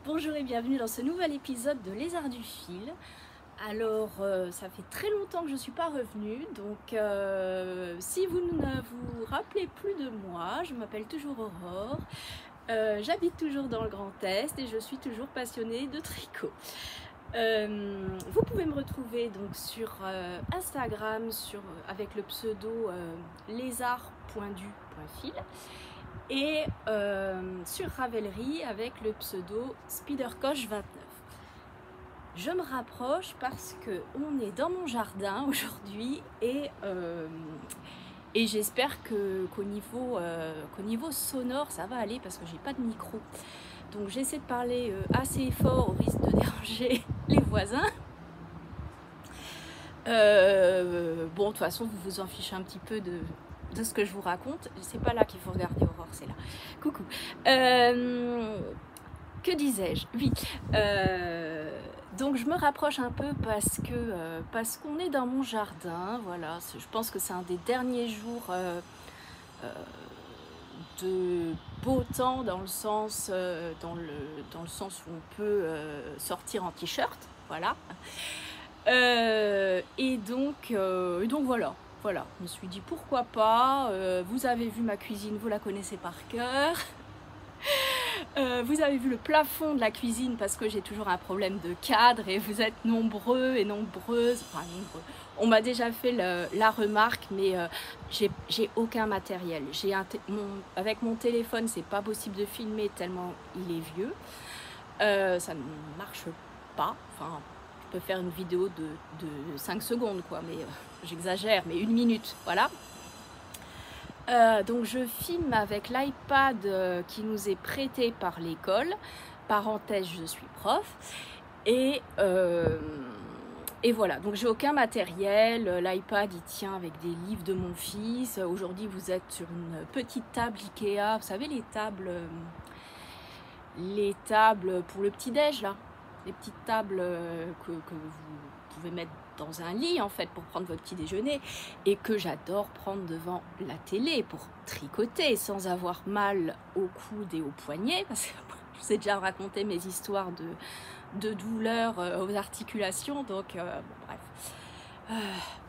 Bonjour et bienvenue dans ce nouvel épisode de Les Arts du Fil. Alors, ça fait très longtemps que je ne suis pas revenue, donc si vous ne vous rappelez plus de moi, je m'appelle toujours Aurore, j'habite toujours dans le Grand Est et je suis toujours passionnée de tricot. Vous pouvez me retrouver donc sur Instagram avec le pseudo lézard.du.fil et sur Ravelry avec le pseudo Spidercoche29. Je me rapproche parce que on est dans mon jardin aujourd'hui et j'espère qu'au niveau sonore ça va aller parce que j'ai pas de micro. Donc j'essaie de parler assez fort au risque de déranger les voisins. Bon, de toute façon, vous vous en fichez un petit peu de ce que je vous raconte. C'est pas là qu'il faut regarder Aurore, c'est là. Coucou. Que disais-je? Oui. Donc je me rapproche un peu parce qu'on est dans mon jardin. Voilà. Je pense que c'est un des derniers jours de beau temps dans le sens où on peut sortir en t-shirt. Voilà. Et donc voilà, je me suis dit pourquoi pas. Vous avez vu ma cuisine, vous la connaissez par cœur. Vous avez vu le plafond de la cuisine parce que j'ai toujours un problème de cadre et vous êtes nombreux et nombreuses, enfin nombreux. On m'a déjà fait la remarque, mais j'ai aucun matériel. Avec mon téléphone, c'est pas possible de filmer tellement il est vieux. Ça ne marche pas. Enfin, je peux faire une vidéo de 5 secondes, quoi, mais j'exagère, mais 1 minute, voilà. Donc je filme avec l'iPad qui nous est prêté par l'école. Parenthèse, je suis prof. Et voilà, donc j'ai aucun matériel. L'iPad il tient avec des livres de mon fils. Aujourd'hui vous êtes sur une petite table Ikea. Vous savez les tables pour le petit-déj là. Les petites tables que vous pouvez mettre dans un lit en fait pour prendre votre petit déjeuner et que j'adore prendre devant la télé pour tricoter sans avoir mal au coude et au poignet parce que je vous ai déjà raconté mes histoires de douleurs aux articulations, donc bon, bref,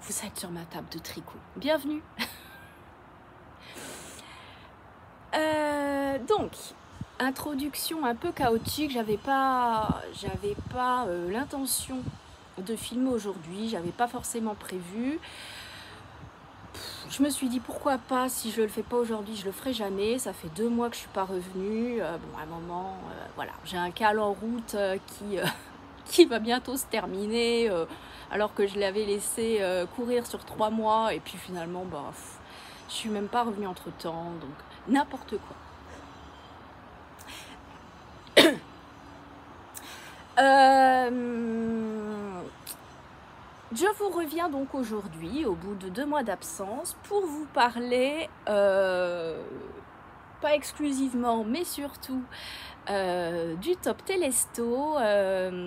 vous êtes sur ma table de tricot, bienvenue. Donc introduction un peu chaotique, j'avais pas l'intention de filmer aujourd'hui, j'avais pas forcément prévu. Je me suis dit pourquoi pas, si je le fais pas aujourd'hui, je le ferai jamais. Ça fait 2 mois que je suis pas revenue. Bon, à un moment, voilà, j'ai un cal en route qui va bientôt se terminer, alors que je l'avais laissé courir sur 3 mois et puis finalement, bah, je suis même pas revenue entre temps, donc n'importe quoi. Je vous reviens donc aujourd'hui, au bout de 2 mois d'absence, pour vous parler, pas exclusivement, mais surtout du top Telesto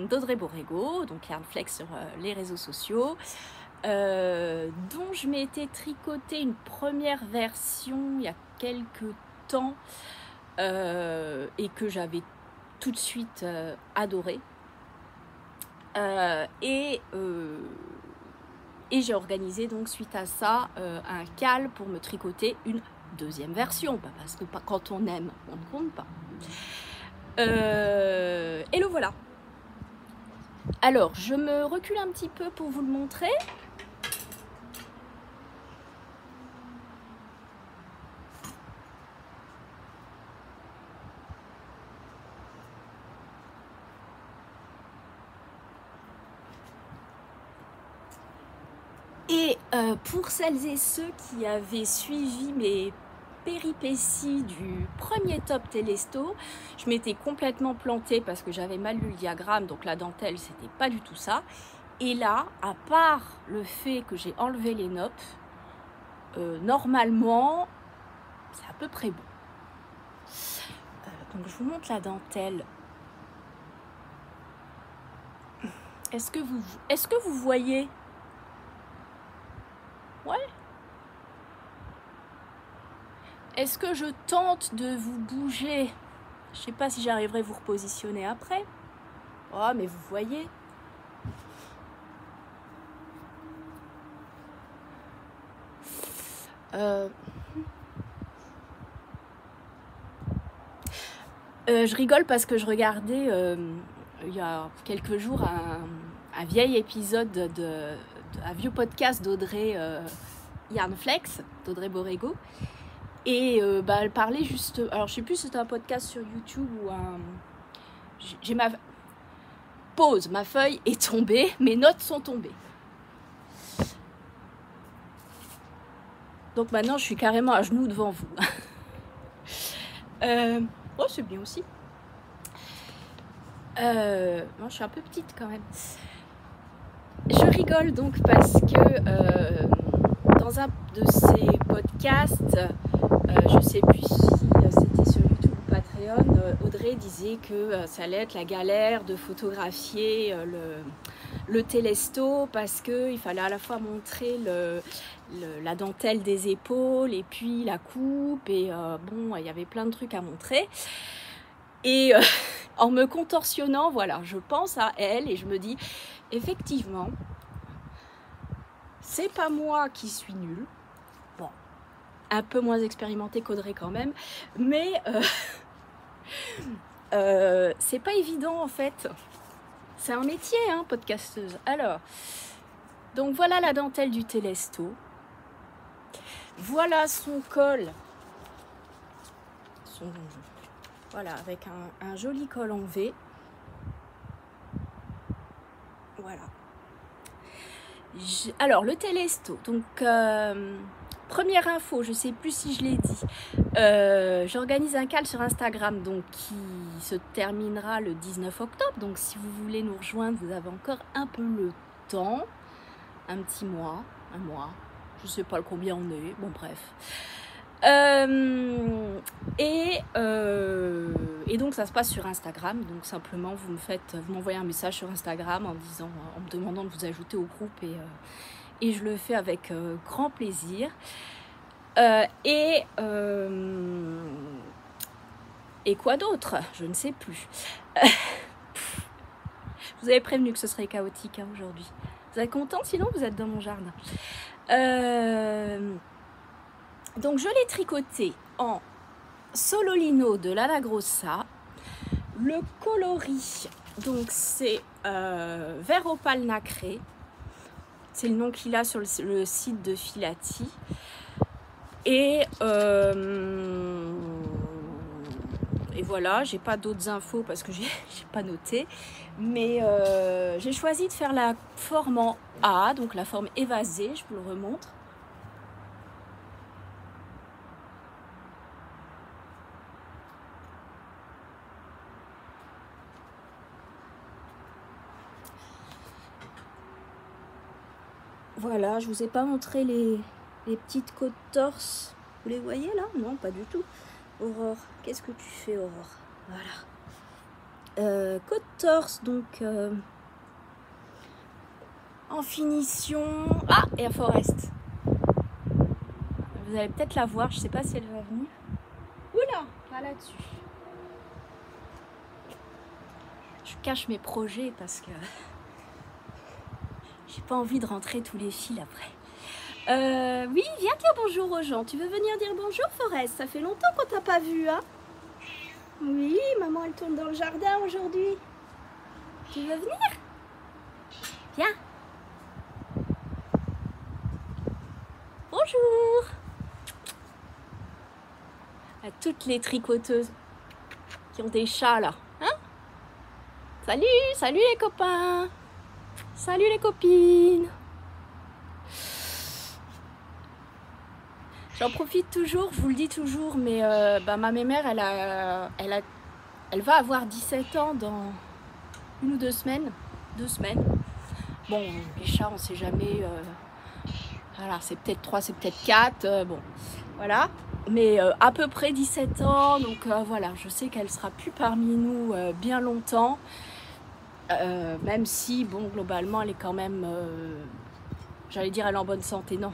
d'Audrey Borrego, donc Yarnflex sur les réseaux sociaux, dont je m'étais tricoté une première version il y a quelques temps et que j'avais tout de suite adoré. Et j'ai organisé donc suite à ça un cal pour me tricoter une deuxième version, parce que quand on aime, on ne compte pas. Et le voilà. Alors, je me recule un petit peu pour vous le montrer. Et pour celles et ceux qui avaient suivi mes péripéties du premier top Telesto, je m'étais complètement plantée parce que j'avais mal lu le diagramme, donc la dentelle c'était pas du tout ça. Et là, à part le fait que j'ai enlevé les noppes, normalement c'est à peu près bon. Donc je vous montre la dentelle. Est-ce que vous voyez? Ouais. Est-ce que je tente de vous bouger Je sais pas si j'arriverai à vous repositionner après. Oh, mais vous voyez. Je rigole parce que je regardais il y a quelques jours un vieil épisode un vieux podcast d'Audrey Yarnflex, d'Audrey Borrego. Et elle parlait juste... Alors je sais plus si c'était un podcast sur YouTube ou un... J'ai ma... Pause, ma feuille est tombée, mes notes sont tombées. Donc maintenant je suis carrément à genoux devant vous. Oh, c'est bien aussi. Moi, je suis un peu petite quand même. Je rigole donc parce que dans un de ces podcasts, je sais plus si c'était sur YouTube ou Patreon, Audrey disait que ça allait être la galère de photographier le télesto parce qu'il fallait à la fois montrer la dentelle des épaules et puis la coupe et bon, il y avait plein de trucs à montrer. Et en me contorsionnant, voilà, je pense à elle et je me dis, effectivement, c'est pas moi qui suis nulle. Bon, un peu moins expérimentée qu'Audrey quand même, mais c'est pas évident en fait. C'est un métier, hein, podcasteuse. Alors, donc voilà la dentelle du télesto. Voilà son col. Voilà, avec un joli col en V. Voilà. Alors, le télesto. Donc, première info, je ne sais plus si je l'ai dit. J'organise un call sur Instagram donc, qui se terminera le 19 octobre. Donc, si vous voulez nous rejoindre, vous avez encore un peu le temps. Un petit mois, un mois. Je ne sais pas combien on est. Bon, bref. Et donc ça se passe sur Instagram, donc simplement vous m'envoyez un message sur Instagram en me demandant de vous ajouter au groupe et je le fais avec grand plaisir. Et quoi d'autre? Je ne sais plus. Je vous avais prévenu que ce serait chaotique hein, aujourd'hui. Vous êtes contents? Sinon vous êtes dans mon jardin. Donc je l'ai tricoté en Sololino de Lana Grossa. Le coloris, donc c'est vert opale nacré. C'est le nom qu'il a sur le site de Filati. Et voilà, j'ai pas d'autres infos parce que j'ai pas noté. Mais j'ai choisi de faire la forme en A, donc la forme évasée, je vous le remontre. Voilà, je vous ai pas montré les petites côtes torse. Vous les voyez là? Non, pas du tout. Aurore, qu'est-ce que tu fais, Aurore? Voilà. Côte torse, donc en finition. Ah, et à Forest. Vous allez peut-être la voir, je sais pas si elle va venir. Oula, pas là-dessus. Je cache mes projets parce que j'ai pas envie de rentrer tous les fils après. Oui, viens dire bonjour aux gens. Tu veux venir dire bonjour, Forest? Ça fait longtemps qu'on t'a pas vu, hein? Oui, maman, elle tourne dans le jardin aujourd'hui. Tu veux venir? Viens. Bonjour. À toutes les tricoteuses qui ont des chats, là. Hein? Salut, salut les copains. Salut les copines. J'en profite toujours, je vous le dis toujours, mais ma mémère, elle va avoir 17 ans dans 1 ou 2 semaines. 2 semaines. Bon, les chats, on ne sait jamais. Voilà, c'est peut-être 3, c'est peut-être 4. Bon, voilà. Mais à peu près 17 ans. Donc voilà, je sais qu'elle sera plus parmi nous bien longtemps. Même si, bon, globalement, elle est quand même... j'allais dire elle est en bonne santé, non.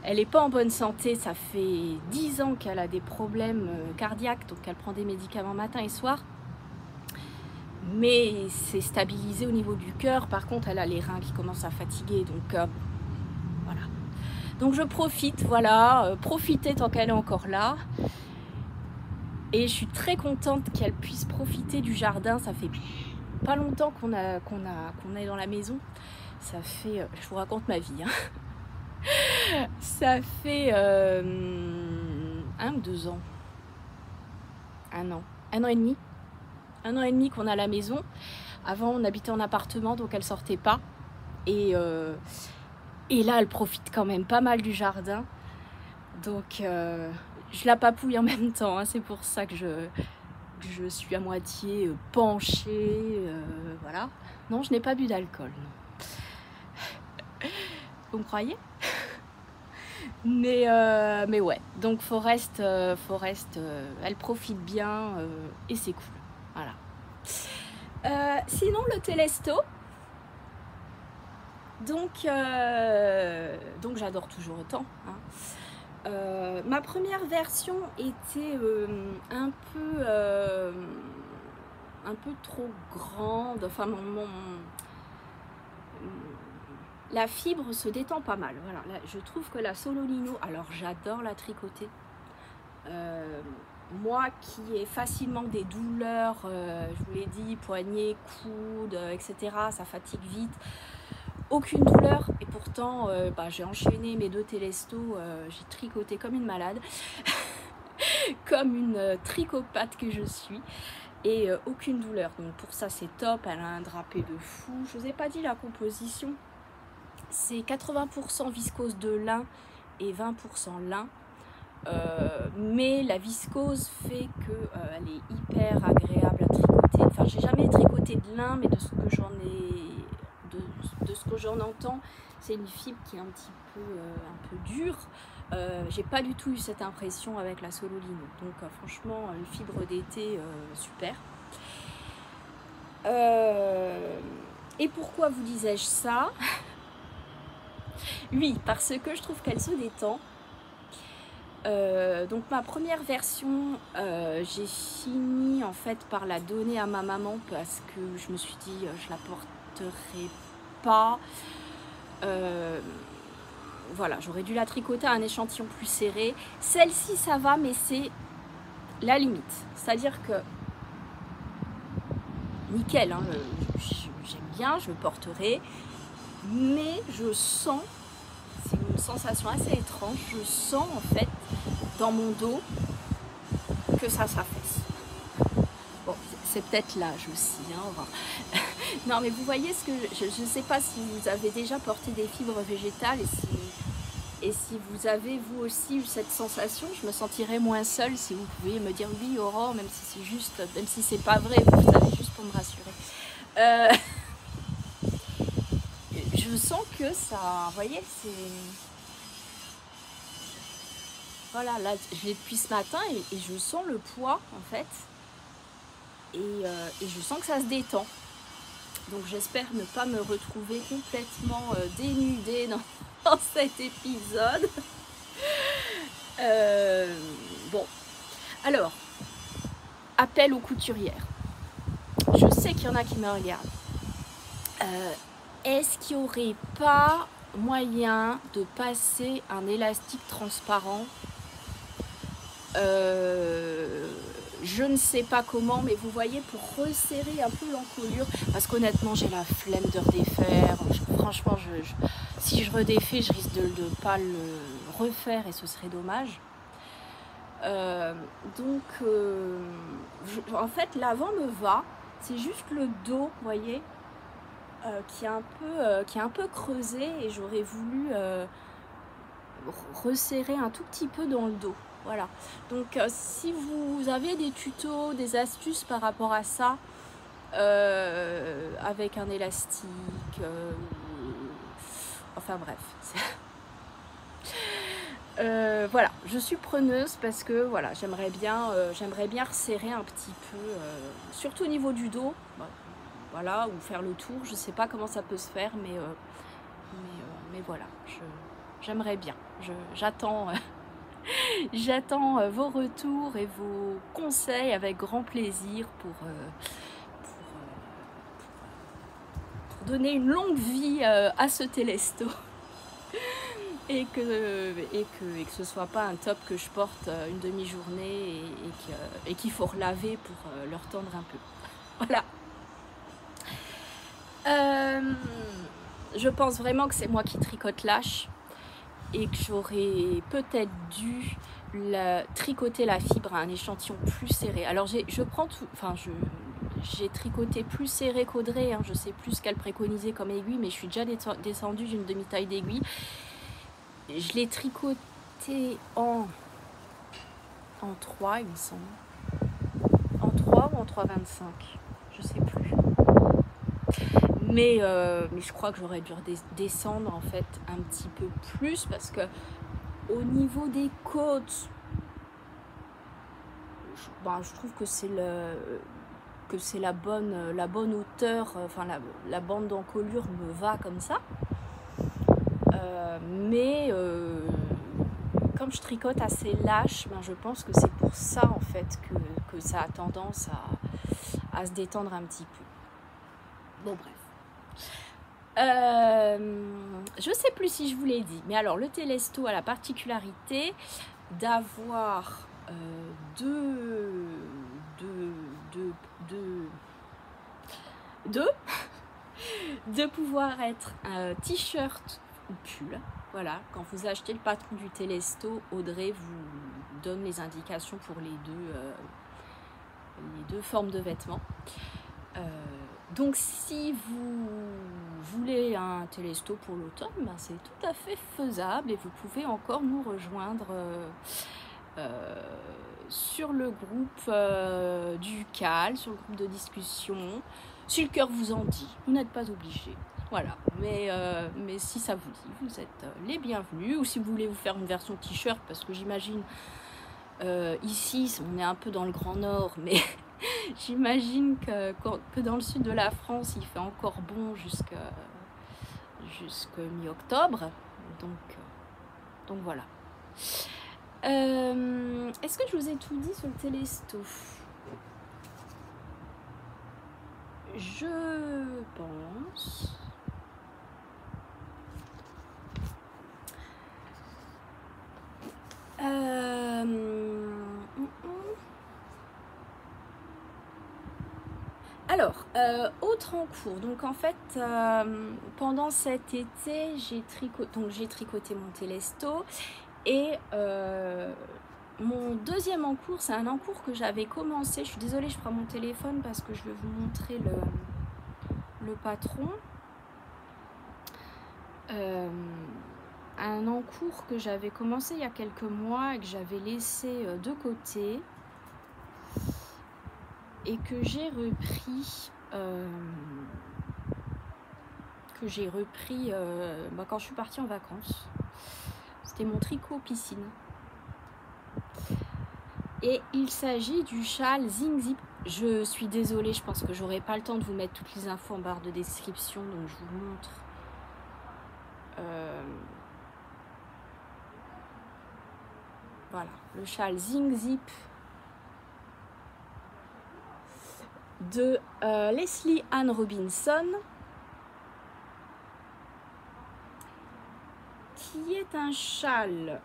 Elle n'est pas en bonne santé, ça fait 10 ans qu'elle a des problèmes cardiaques, donc elle prend des médicaments matin et soir. Mais c'est stabilisé au niveau du cœur. Par contre, elle a les reins qui commencent à fatiguer, donc voilà. Donc je profite, voilà, profiter tant qu'elle est encore là. Et je suis très contente qu'elle puisse profiter du jardin. Ça fait pas longtemps qu'on est dans la maison. Ça fait, je vous raconte ma vie, hein. Ça fait 1 ou 2 ans, 1 an, 1 an et demi, 1 an et demi qu'on a la maison. Avant, on habitait en appartement, donc elle sortait pas. Et là, elle profite quand même pas mal du jardin. Donc, je la papouille en même temps, hein. C'est pour ça que je suis à moitié penchée. Voilà. Non, je n'ai pas bu d'alcool. Vous me croyez? Mais ouais, donc Forest, elle profite bien et c'est cool. Voilà. Sinon, le Telesto, donc j'adore toujours autant, hein. Ma première version était un peu trop grande. Enfin, la fibre se détend pas mal. Voilà, là, je trouve que la Sololino, alors j'adore la tricoter. Moi qui ai facilement des douleurs, je vous l'ai dit, poignets, coudes, etc. Ça fatigue vite. Aucune douleur. Et pourtant, j'ai enchaîné mes 2 Telesto. J'ai tricoté comme une malade. Comme une tricopathe que je suis. Et aucune douleur. Donc pour ça, c'est top. Elle a un drapé de fou. Je vous ai pas dit la composition. C'est 80% viscose de lin et 20% lin. Mais la viscose fait qu'elle est hyper agréable à tricoter. Enfin, j'ai jamais tricoté de lin, mais de ce que j'en entends, c'est une fibre qui est un peu dure. J'ai pas du tout eu cette impression avec la Sololino. Donc franchement, une fibre d'été, super. Et pourquoi vous disais-je ça? Oui, parce que je trouve qu'elle se détend. Donc ma première version, j'ai fini en fait par la donner à ma maman parce que je me suis dit je la porterai pas. Voilà, j'aurais dû la tricoter à un échantillon plus serré. Celle-ci ça va, mais c'est la limite. C'est-à-dire que nickel, hein, j'aime bien, je le porterai, mais je sens, c'est une sensation assez étrange, je sens en fait dans mon dos que ça s'affaisse. Bon, c'est peut-être l'âge aussi, hein. Non, mais vous voyez ce que je ne sais pas si vous avez déjà porté des fibres végétales et si vous avez vous aussi eu cette sensation. Je me sentirais moins seule si vous pouviez me dire oui, Aurore, même si c'est juste, même si c'est pas vrai, vous savez, juste pour me rassurer. Je sens que ça, vous voyez, c'est... Voilà, là, je l'ai depuis ce matin et je sens le poids, en fait. Et je sens que ça se détend. Donc, j'espère ne pas me retrouver complètement dénudée dans cet épisode. Bon. Alors, appel aux couturières. Je sais qu'il y en a qui me regardent. Est-ce qu'il n'y aurait pas moyen de passer un élastique transparent? Je ne sais pas comment, mais vous voyez, pour resserrer un peu l'encolure, parce qu'honnêtement j'ai la flemme de redéfaire. Franchement, si je redéfais, je risque de ne pas le refaire et ce serait dommage. En fait, l'avant me va, c'est juste le dos, vous voyez, qui est un peu creusé, et j'aurais voulu resserrer un tout petit peu dans le dos. Voilà, donc si vous avez des tutos, des astuces par rapport à ça, avec un élastique, enfin bref, voilà, je suis preneuse parce que voilà, j'aimerais bien resserrer un petit peu, surtout au niveau du dos, voilà, ou faire le tour. Je sais pas comment ça peut se faire, mais voilà, j'aimerais bien. j'attends j'attends vos retours et vos conseils avec grand plaisir pour donner une longue vie à ce télesto et que ce soit pas un top que je porte une demi-journée et qu'il faut relaver pour le retendre un peu. Voilà. Je pense vraiment que c'est moi qui tricote lâche et que j'aurais peut-être dû tricoter la fibre à un échantillon plus serré. Alors j'ai tricoté plus serré qu'Audrey, hein, je sais plus ce qu'elle préconisait comme aiguille, mais je suis déjà descendue d'une demi-taille d'aiguille. Je l'ai tricoté en 3, il me semble. En 3 ou en 3,25, je sais plus. Mais je crois que j'aurais dû descendre en fait un petit peu plus parce que au niveau des côtes, je trouve que c'est la bonne hauteur, enfin la bande d'encolure me va comme ça. Mais comme je tricote assez lâche, je pense que c'est pour ça en fait que ça a tendance à se détendre un petit peu. Bon bref. Je sais plus si je vous l'ai dit, mais alors le télesto a la particularité d'avoir de pouvoir être un t-shirt ou pull. Voilà, quand vous achetez le patron du télesto, Audrey vous donne les indications pour les deux formes de vêtements. Donc si vous voulez un télesto pour l'automne, c'est tout à fait faisable et vous pouvez encore nous rejoindre sur le groupe du CAL, sur le groupe de discussion, si le cœur vous en dit, vous n'êtes pas obligé. Voilà, mais si ça vous dit, vous êtes les bienvenus, ou si vous voulez vous faire une version t-shirt, parce que j'imagine, ici on est un peu dans le Grand Nord, mais j'imagine que dans le sud de la France, il fait encore bon jusqu'à mi-octobre. Donc voilà. Est-ce que je vous ai tout dit sur le télesto? Je pense. Alors, autre en cours. Donc en fait, pendant cet été, j'ai tricoté mon télesto et mon deuxième en cours, c'est un en cours que j'avais commencé. Je suis désolée, je prends mon téléphone parce que je vais vous montrer le patron. Un en cours que j'avais commencé il y a quelques mois et que j'avais laissé de côté et que j'ai repris quand je suis partie en vacances. C'était mon tricot piscine et il s'agit du châle Zing Zip. Je suis désolée, je pense que j'aurai pas le temps de vous mettre toutes les infos en barre de description, donc je vous montre voilà, le châle Zing Zip de Leslie Ann Robinson, qui est un châle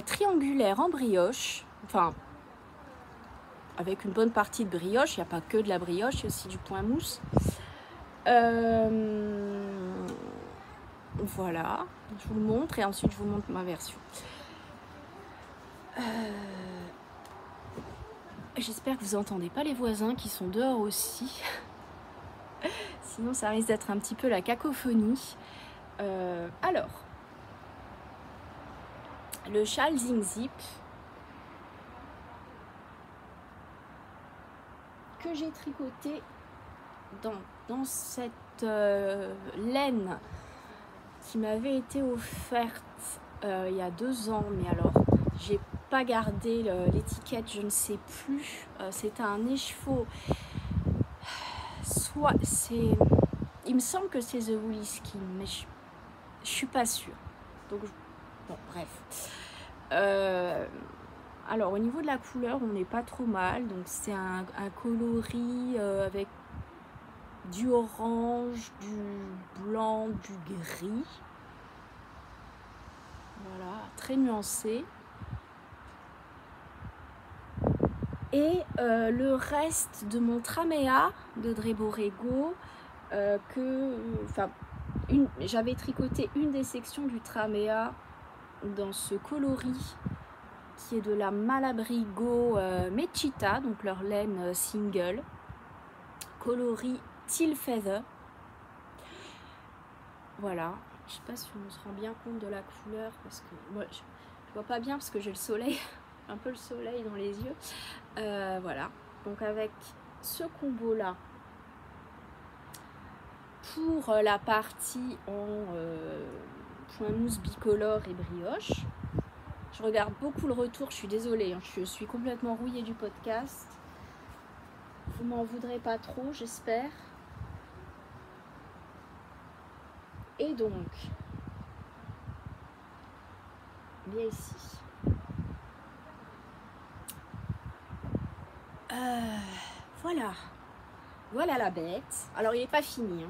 triangulaire en brioche, enfin avec une bonne partie de brioche. Il n'y a pas que de la brioche, il y a aussi du point mousse. Voilà, je vous le montre et ensuite je vous montre ma version. J'espère que vous n'entendez pas les voisins qui sont dehors aussi. Sinon ça risque d'être un petit peu la cacophonie. Alors, le châle Zing Zip que j'ai tricoté dans cette laine qui m'avait été offerte il y a 2 ans, mais alors j'ai pas gardé l'étiquette, je ne sais plus. C'était un écheveau. il me semble que c'est The Woolly Skin, mais je suis pas sûre. Donc, bon, bref. Alors, au niveau de la couleur, on n'est pas trop mal. Donc, c'est un coloris avec du orange, du blanc, du gris. Voilà, très nuancé. Et le reste de mon Tramea de Dreborego, j'avais tricoté une des sections du Tramea dans ce coloris qui est de la Malabrigo Mechita, donc leur laine single, coloris Teal Feather. Voilà, je sais pas si on se rend bien compte de la couleur parce que moi je vois pas bien parce que j'ai le soleil, un peu le soleil dans les yeux. Voilà, donc avec ce combo là pour la partie en point mousse bicolore et brioche. Je regarde beaucoup le retour, je suis désolée, hein, je suis complètement rouillée du podcast. Vous m'en voudrez pas trop, j'espère. Et donc, bien ici. Voilà la bête. Alors, il n'est pas fini. Hein.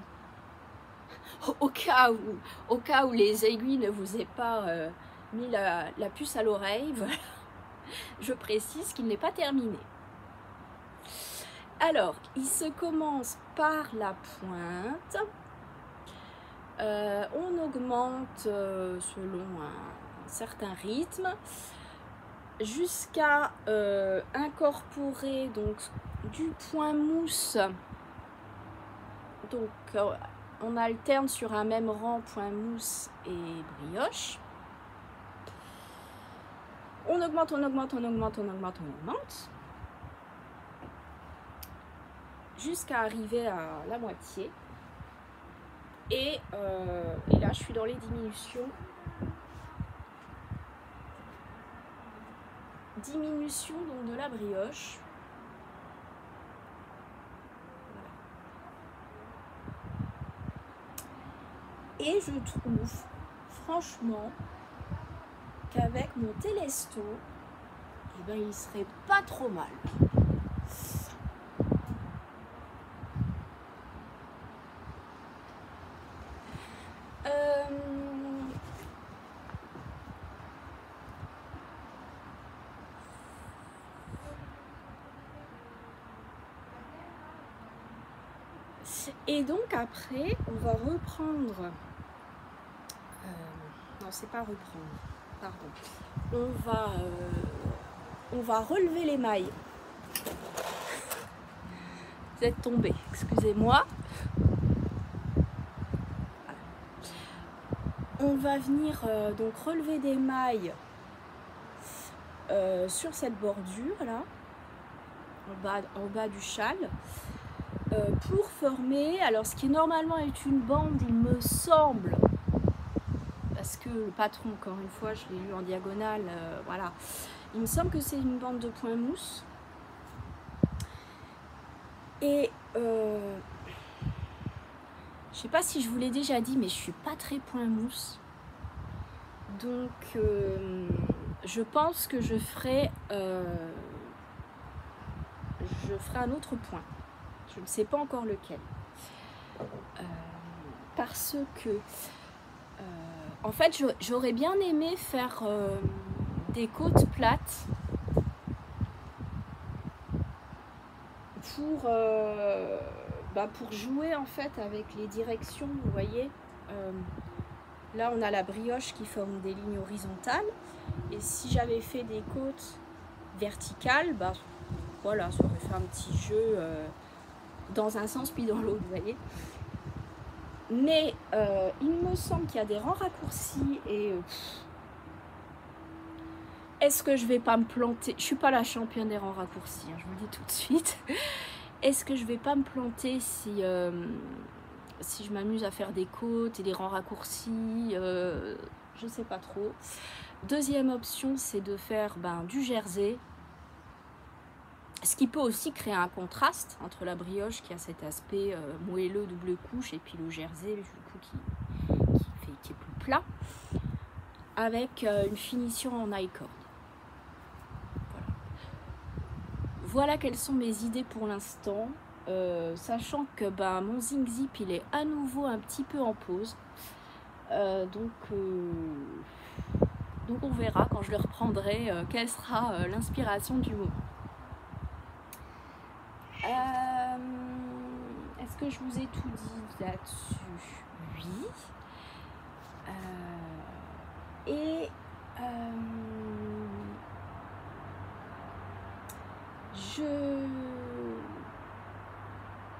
Au cas où les aiguilles ne vous aient pas mis la puce à l'oreille, voilà. Je précise qu'il n'est pas terminé. Alors, il se commence par la pointe. On augmente selon un certain rythme jusqu'à incorporer donc du point mousse. Donc on alterne sur un même rang point mousse et brioche. On augmente, on augmente, on augmente, on augmente, on augmente jusqu'à arriver à la moitié. Et là, je suis dans les diminutions. Diminution donc de la brioche. Voilà. Et je trouve, franchement, qu'avec mon Telesto, eh ben, il serait pas trop mal. Et donc après, on va reprendre... non, c'est pas reprendre, pardon. On va relever les mailles. Vous êtes tombés, excusez-moi. On va venir donc relever des mailles sur cette bordure là, en bas du châle. Pour former, alors ce qui normalement est une bande, il me semble, parce que le patron, encore une fois, je l'ai lu en diagonale, voilà, il me semble que c'est une bande de point mousse. Et je sais pas si je vous l'ai déjà dit, mais je suis pas très point mousse, donc je pense que je ferai un autre point. Je ne sais pas encore lequel. Parce que, en fait, j'aurais bien aimé faire des côtes plates pour jouer en fait avec les directions. Vous voyez, là on a la brioche qui forme des lignes horizontales. Et si j'avais fait des côtes verticales, voilà, ça aurait fait un petit jeu... dans un sens puis dans l'autre, vous voyez. Mais il me semble qu'il y a des rangs raccourcis et est-ce que je vais pas me planter? Je suis pas la championne des rangs raccourcis, hein, je vous le dis tout de suite. Est-ce que je vais pas me planter si je m'amuse à faire des côtes et des rangs raccourcis? Je sais pas trop. Deuxième option, c'est de faire du jersey. Ce qui peut aussi créer un contraste entre la brioche qui a cet aspect moelleux, double couche, et puis le jersey du coup qui est plus plat, avec une finition en I-cord. Voilà quelles sont mes idées pour l'instant, sachant que mon Zing Zip il est à nouveau un petit peu en pause, donc on verra quand je le reprendrai quelle sera l'inspiration du moment. Est-ce que je vous ai tout dit là-dessus? Oui.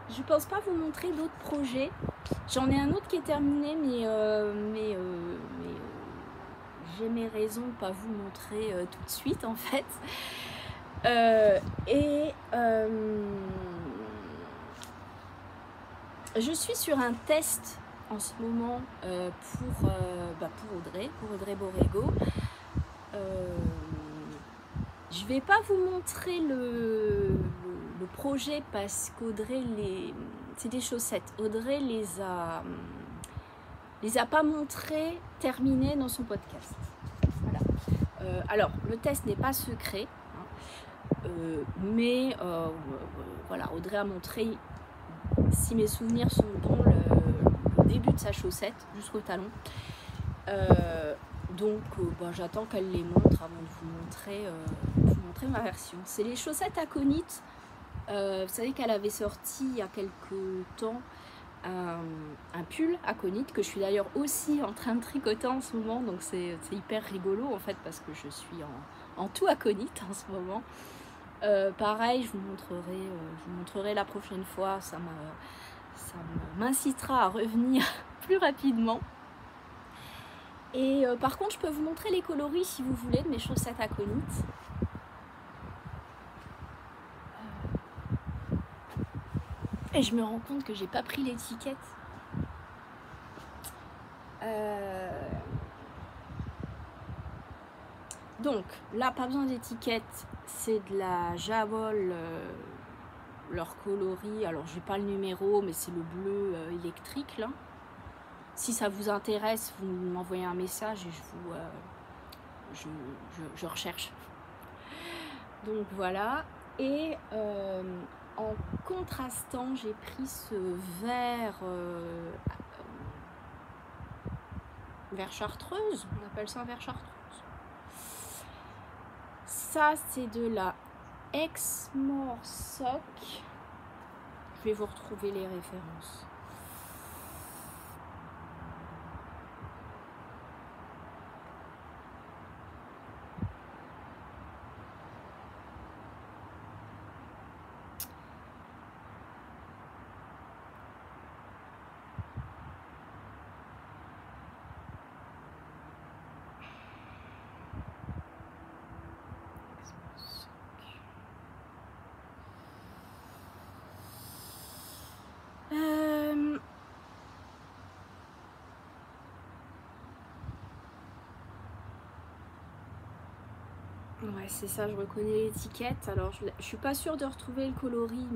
Je pense pas vous montrer d'autres projets. J'en ai un autre qui est terminé, mais j'ai mes raisons de ne pas vous montrer tout de suite en fait. Je suis sur un test en ce moment pour Audrey Borrego. Je vais pas vous montrer le projet parce qu'Audrey c'est des chaussettes. Audrey les a pas montrées terminées dans son podcast. Voilà. Alors le test n'est pas secret, hein, mais voilà, Audrey a montré, si mes souvenirs sont bons, le début de sa chaussette jusqu'au talon. Donc j'attends qu'elle les montre avant de vous montrer ma version. C'est les chaussettes aconite. Vous savez qu'elle avait sorti il y a quelques temps un pull aconite que je suis d'ailleurs aussi en train de tricoter en ce moment, donc c'est hyper rigolo en fait parce que je suis en tout aconite en ce moment. Pareil, je vous montrerai la prochaine fois, ça m'incitera à revenir plus rapidement. Et par contre, je peux vous montrer les coloris si vous voulez de mes chaussettes aconite. Et je me rends compte que j'ai pas pris l'étiquette. Donc là, pas besoin d'étiquette. C'est de la Jawol, leur coloris. Alors j'ai pas le numéro, mais c'est le bleu électrique là. Si ça vous intéresse, vous m'envoyez un message et je recherche. Donc voilà. Et en contrastant, j'ai pris ce vert chartreuse. On appelle ça un vert chartreuse. Ça, c'est de la Exmoor Sock. Je vais vous retrouver les références. Ouais, c'est ça, je reconnais l'étiquette. Alors, je suis pas sûre de retrouver le coloris,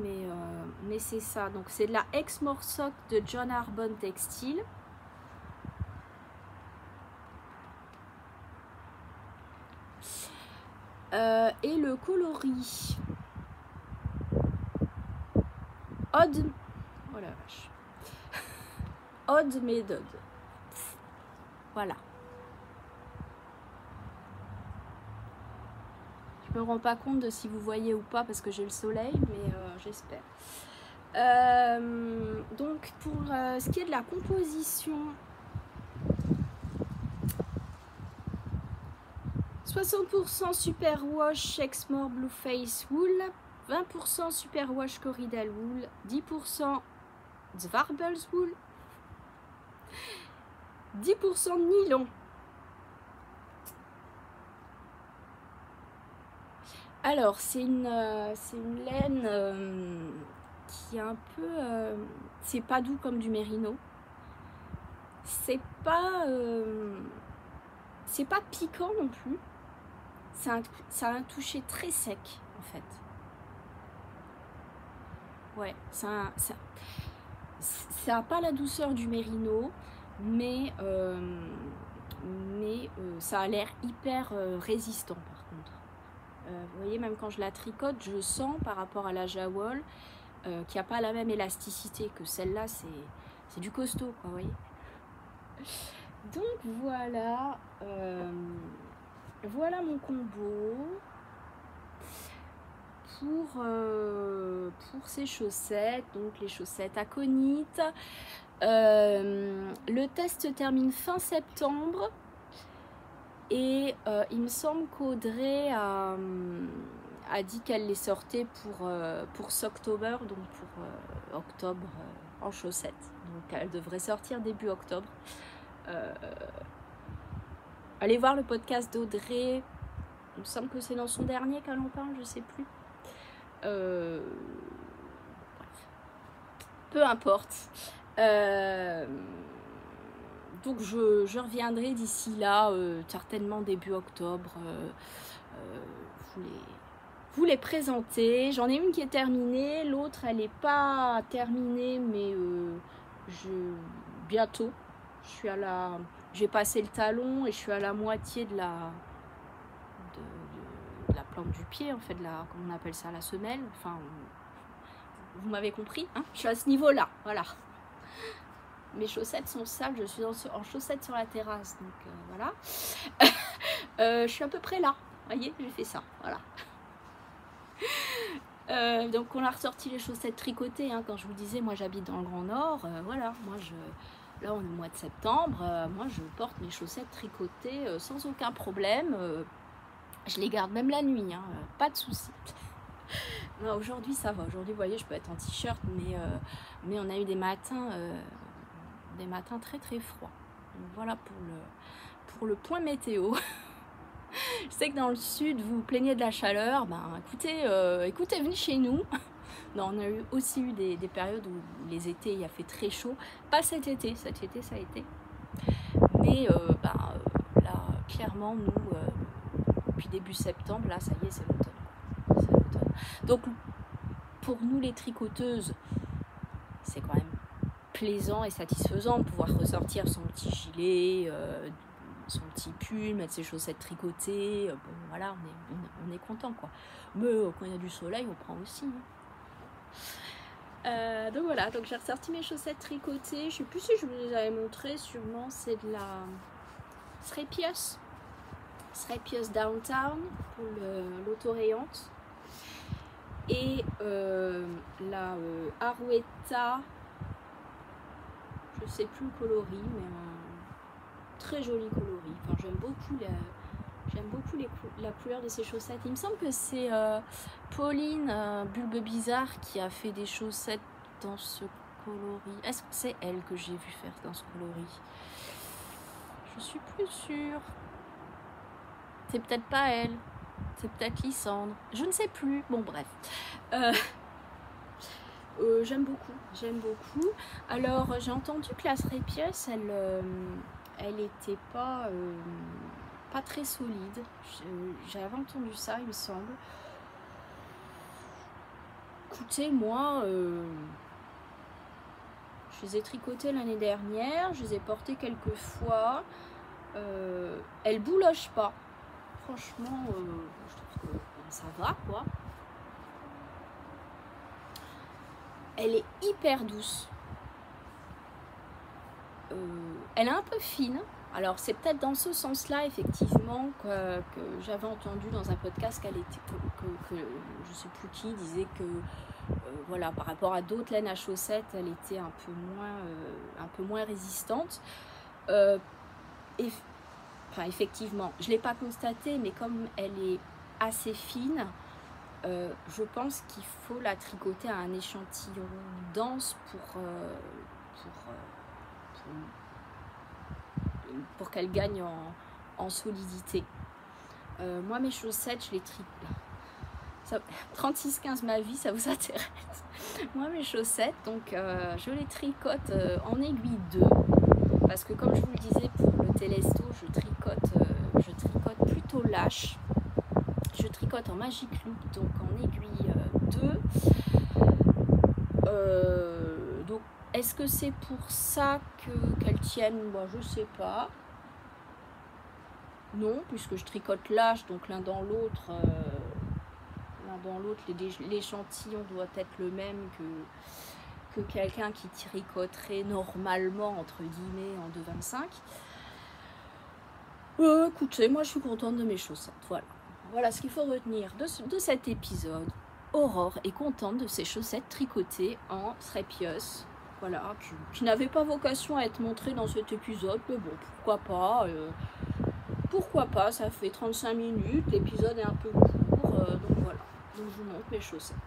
mais c'est ça. Donc, c'est de la Exmoor Sock de John Arbonne Textile. Et le coloris Odd, oh la vache, Odd Method. Voilà. Je me rends pas compte de si vous voyez ou pas parce que j'ai le soleil, mais j'espère. Donc pour ce qui est de la composition, 60% Superwash Exmoor Blueface Wool, 20% Superwash Corridal Wool, 10% Zwarbles Wool, 10% nylon. Alors, c'est une laine qui est un peu... c'est pas doux comme du mérino. C'est pas piquant non plus. Ça a un toucher très sec, en fait. Ouais, ça n'a pas la douceur du mérino, mais ça a l'air hyper résistant par contre. Vous voyez, même quand je la tricote, je sens par rapport à la Jawol qu'il n'y a pas la même élasticité que celle-là, c'est du costaud, quoi, vous voyez. Donc voilà, voilà mon combo pour ces chaussettes, donc les chaussettes aconites. Le test se termine fin septembre et il me semble qu'Audrey a dit qu'elle les sortait pour October, donc pour octobre en chaussettes. Donc elle devrait sortir début octobre. Allez voir le podcast d'Audrey, il me semble que c'est dans son dernier qu'elle en parle, je sais plus. Bref. Peu importe. Donc je reviendrai d'ici là, certainement début octobre, vous les présenter. J'en ai une qui est terminée, l'autre elle n'est pas terminée, mais bientôt. J'ai passé le talon et je suis à la moitié de la plante du pied, en fait, comment on appelle ça, la semelle. Enfin, vous m'avez compris, hein, je suis à ce niveau-là, voilà. Mes chaussettes sont sales, je suis en chaussettes sur la terrasse, donc voilà. Je suis à peu près là, vous voyez, j'ai fait ça, voilà. Donc on a ressorti les chaussettes tricotées, hein, quand je vous disais, moi j'habite dans le Grand Nord, voilà, moi là on est au mois de septembre, moi je porte mes chaussettes tricotées sans aucun problème, je les garde même la nuit, hein, pas de souci. Aujourd'hui ça va, aujourd'hui vous voyez je peux être en t-shirt, mais on a eu des matins très très froids. Donc voilà pour le point météo. Je sais que dans le sud vous vous plaignez de la chaleur, ben écoutez, venez chez nous. Non, on a aussi eu des périodes où les étés il a fait très chaud, pas cet été ça a été, mais là clairement nous depuis début septembre, là ça y est, c'est l'automne. Donc pour nous les tricoteuses, c'est quand même plaisant et satisfaisant de pouvoir ressortir son petit gilet, son petit pull, mettre ses chaussettes tricotées, bon voilà, on est content quoi. Mais quand il y a du soleil, on prend aussi. Donc voilà, donc j'ai ressorti mes chaussettes tricotées, je sais plus si je vous les avais montrées, sûrement c'est de la Srepios Downtown pour l'autorayante, et la Arouetta, je sais plus le coloris, mais très joli coloris. Enfin, j'aime beaucoup la couleur de ces chaussettes. Il me semble que c'est Pauline Bulbe Bizarre qui a fait des chaussettes dans ce coloris. Est-ce que c'est elle que j'ai vu faire dans ce coloris? Je suis plus sûre. C'est peut-être pas elle. C'est peut-être Lysandre. Je ne sais plus. Bon, bref. J'aime beaucoup. Alors, j'ai entendu que la Srepios, elle était pas très solide. J'avais entendu ça, il me semble. Écoutez, moi, je les ai tricotées l'année dernière, je les ai portées quelques fois. Elles boulochent pas. Franchement, je trouve que ça va, quoi. Elle est hyper douce. Elle est un peu fine. Alors c'est peut-être dans ce sens-là effectivement que j'avais entendu dans un podcast qu'elle était que je sais plus qui disait que voilà, par rapport à d'autres laines à chaussettes, elle était un peu moins résistante. Effectivement, je l'ai pas constaté, mais comme elle est assez fine, je pense qu'il faut la tricoter à un échantillon dense pour qu'elle gagne en solidité. Moi, mes chaussettes, je les tricote. 36-15 ma vie, ça vous intéresse? Moi, mes chaussettes, donc je les tricote en aiguille 2. Parce que comme je vous le disais, pour le Telesto, je tricote plutôt lâche. Je tricote en Magic Loop, donc en aiguille 2. Donc, est-ce que c'est pour ça qu'elles tiennent? Moi, je sais pas. Non, puisque je tricote l'âge, donc l'un dans l'autre, l'échantillon doit être le même que quelqu'un qui tricoterait normalement, entre guillemets, en 2,25. Écoutez, moi je suis contente de mes chaussettes, voilà. Voilà ce qu'il faut retenir de cet épisode. Aurore est contente de ses chaussettes tricotées en Threpius, voilà, qui n'avaient pas vocation à être montrées dans cet épisode, mais bon, pourquoi pas, ça fait 35 minutes, l'épisode est un peu court, donc voilà, donc je vous montre mes chaussettes.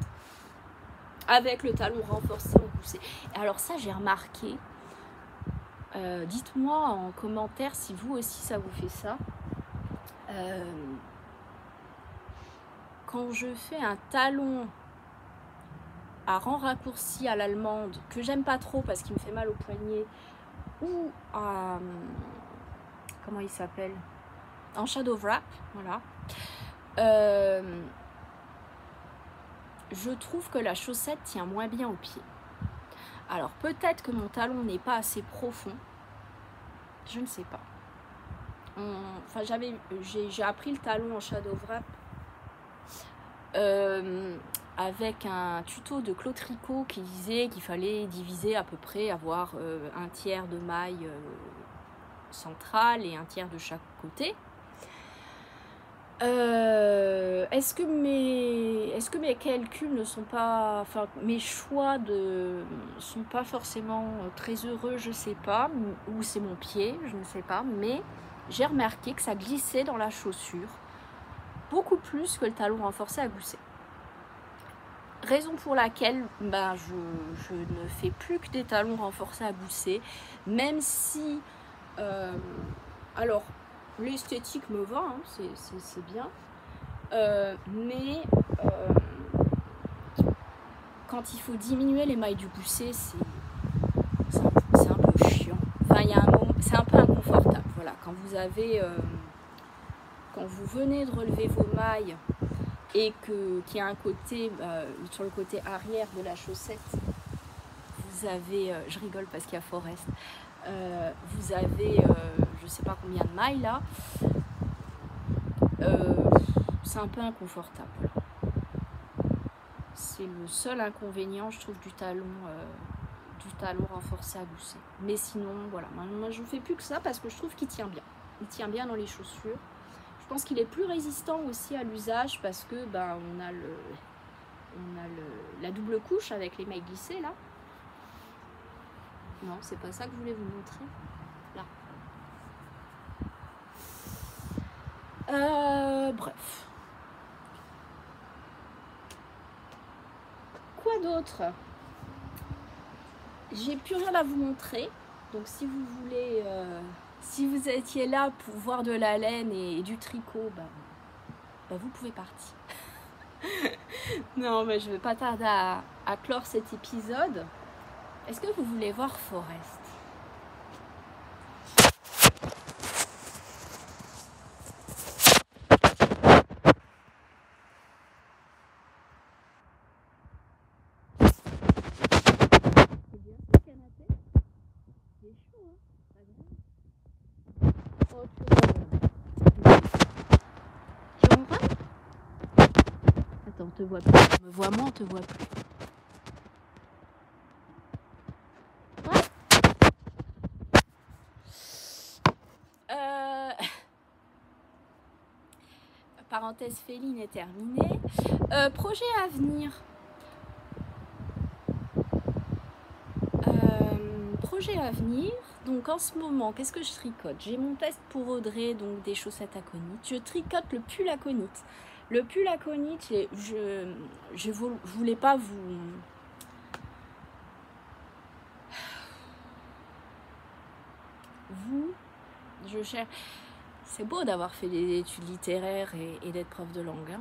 Avec le talon renforcé au gousset. Alors ça, j'ai remarqué, dites-moi en commentaire si vous aussi ça vous fait ça. Quand je fais un talon à rang raccourci à l'allemande, que j'aime pas trop parce qu'il me fait mal au poignet, ou à... comment il s'appelle, en shadow wrap, voilà. Je trouve que la chaussette tient moins bien au pied. Alors peut-être que mon talon n'est pas assez profond, je ne sais pas. Enfin, j'ai appris le talon en shadow wrap avec un tuto de Claude Tricot qui disait qu'il fallait diviser à peu près, avoir un tiers de maille centrale et un tiers de chaque côté. Est-ce que mes calculs ne sont pas, enfin mes choix sont pas forcément très heureux, je sais pas, ou c'est mon pied, je ne sais pas, mais j'ai remarqué que ça glissait dans la chaussure beaucoup plus que le talon renforcé à gousset. Raison pour laquelle je ne fais plus que des talons renforcés à gousset, même si alors l'esthétique me va, hein, c'est bien, mais quand il faut diminuer les mailles du gousset, c'est un peu chiant. Enfin, il y a un moment, c'est un peu inconfortable. Voilà, quand vous venez de relever vos mailles et qu'il y a un côté, sur le côté arrière de la chaussette, vous avez, je rigole parce qu'il y a Forest, vous avez je sais pas combien de mailles là, c'est un peu inconfortable. C'est le seul inconvénient, je trouve, du talon renforcé à gousset. Mais sinon, voilà, moi je ne fais plus que ça parce que je trouve qu'il tient bien. Il tient bien dans les chaussures. Je pense qu'il est plus résistant aussi à l'usage parce que on a la double couche avec les mailles glissées là. Non, c'est pas ça que je voulais vous montrer. Là. Bref. Quoi d'autre? J'ai plus rien à vous montrer. Donc si vous voulez, si vous étiez là pour voir de la laine et du tricot, vous pouvez partir. Non, mais je vais pas tarder à clore cet épisode. Est-ce que vous voulez voir Forest? C'est bien ce canapé? Il est chaud, hein? Pas grave. Oh, tu ronronnes? Attends, on te voit plus. On me voit moins, on te voit plus. Parenthèse féline est terminée. Projet à venir. Projet à venir. Donc en ce moment, qu'est-ce que je tricote? J'ai mon test pour Audrey, donc des chaussettes aconites. Je tricote le pull aconite. Le pull aconite, je voulais pas vous... je cherche... C'est beau d'avoir fait des études littéraires et d'être prof de langue. Hein.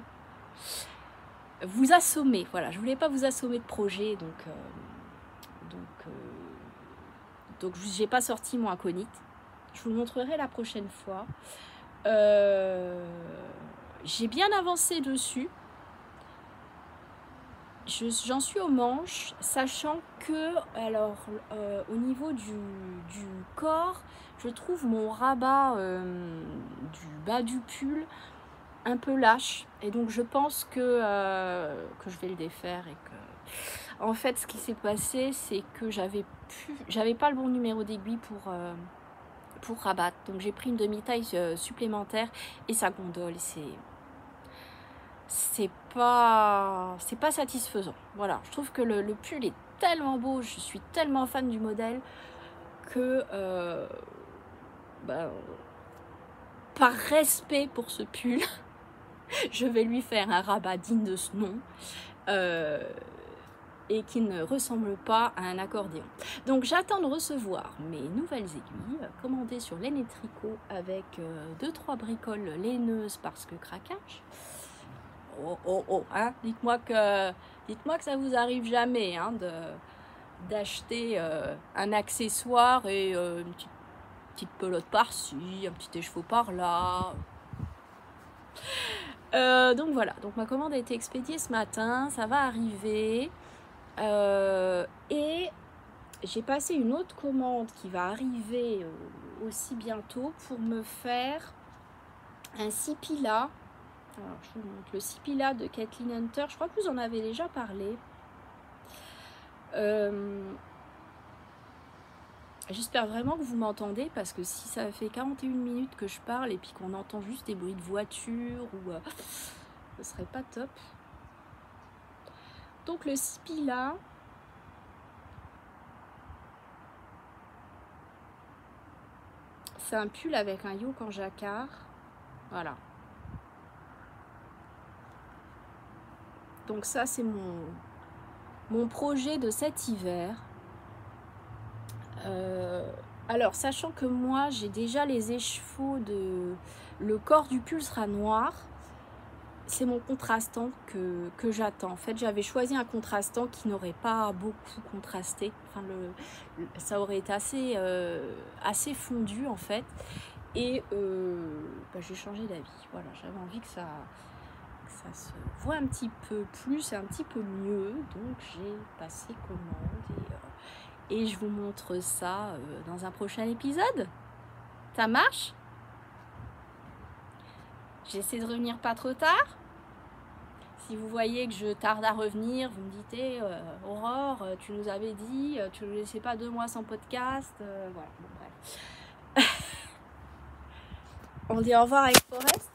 Vous assommer, voilà. Je voulais pas vous assommer de projets, donc j'ai pas sorti mon aconite. Je vous le montrerai la prochaine fois. J'ai bien avancé dessus. j'en suis aux manches, sachant que, alors, au niveau du corps, je trouve mon rabat du bas du pull un peu lâche. Et donc, je pense que je vais le défaire et que... En fait, ce qui s'est passé, c'est que j'avais pas le bon numéro d'aiguille pour rabattre. Donc, j'ai pris une demi-taille supplémentaire et ça gondole. C'est pas satisfaisant. Voilà, je trouve que le pull est tellement beau, je suis tellement fan du modèle que par respect pour ce pull, je vais lui faire un rabat digne de ce nom et qui ne ressemble pas à un accordéon. Donc j'attends de recevoir mes nouvelles aiguilles commandées sur Laine et Tricot avec 2-3 bricoles laineuses parce que craquage. Oh, hein, dites-moi que ça vous arrive jamais hein, d'acheter un accessoire et une petite pelote par-ci, un petit écheveau par-là. Donc voilà, donc ma commande a été expédiée ce matin, ça va arriver. Et j'ai passé une autre commande qui va arriver aussi bientôt pour me faire un sipila. Alors, je vous montre le sipila de Kathleen Hunter. Je crois que vous en avez déjà parlé. J'espère vraiment que vous m'entendez parce que si ça fait 41 minutes que je parle et puis qu'on entend juste des bruits de voiture ou ce serait pas top. Donc le sipila, c'est un pull avec un yoke en jacquard. Voilà. Donc ça, c'est mon projet de cet hiver. Alors, sachant que moi, j'ai déjà les écheveaux le corps du pull sera noir. C'est mon contrastant que j'attends. En fait, j'avais choisi un contrastant qui n'aurait pas beaucoup contrasté. Enfin, ça aurait été assez fondu, en fait. Et j'ai changé d'avis. Voilà, j'avais envie que ça se voit un petit peu plus et un petit peu mieux, donc j'ai passé commande et je vous montre ça dans un prochain épisode. Ça marche? J'essaie de revenir pas trop tard. Si vous voyez que je tarde à revenir, vous me dites Aurore, tu nous avais dit, tu ne laissais pas 2 mois sans podcast, voilà, bon, bref. On dit au revoir avec Forest.